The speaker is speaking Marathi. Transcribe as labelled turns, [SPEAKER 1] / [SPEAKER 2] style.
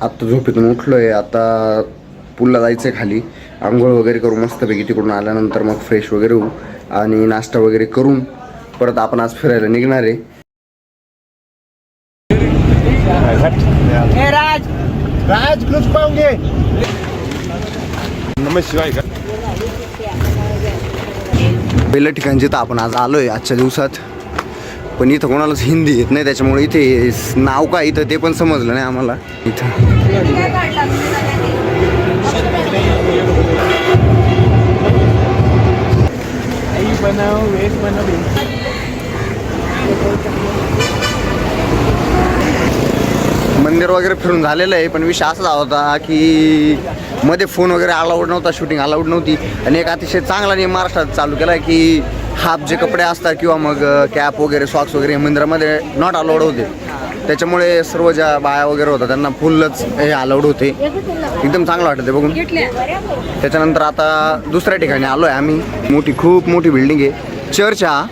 [SPEAKER 1] आत्ता झोपेतून उठलो आहे. आता पूलला जायचं आहे खाली, आंघोळ वगैरे करू मस्तपैकी. तिकडून आल्यानंतर मग फ्रेश वगैरे होऊ आणि नाश्ता वगैरे करून परत आपण आज फिरायला निघणार आहे.
[SPEAKER 2] राज क्लूज पाहूंगे नमस्कार का
[SPEAKER 1] पहिलं ठिकाण जिथं आपण आज आलो आहे आजच्या दिवसात, पण इथं कोणालाच हिंदी येत नाही, त्याच्यामुळे इथे नाव काय इथं ते पण समजलं नाही आम्हाला. इथं मंदिर वगैरे फिरून झालेलं आहे, पण विषय असा होता की मध्ये फोन वगैरे अलाउड नव्हता, शूटिंग अलाउड नव्हती. आणि एक अतिशय चांगला नियम महाराष्ट्रात चालू केला आहे की हाफ जे कपडे असतात किंवा मग कॅप वगैरे सॉक्स वगैरे मंदिरामध्ये नॉट अलाउड होते. त्याच्यामुळे सर्व ज्या बाया वगैरे होत्या त्यांना फुलच हे अलाउड होते. एकदम चांगलं वाटतं ते बघून. त्याच्यानंतर आता दुसऱ्या ठिकाणी आलो आहे आम्ही. खूप मोठी बिल्डिंग आहे, चर्च हा.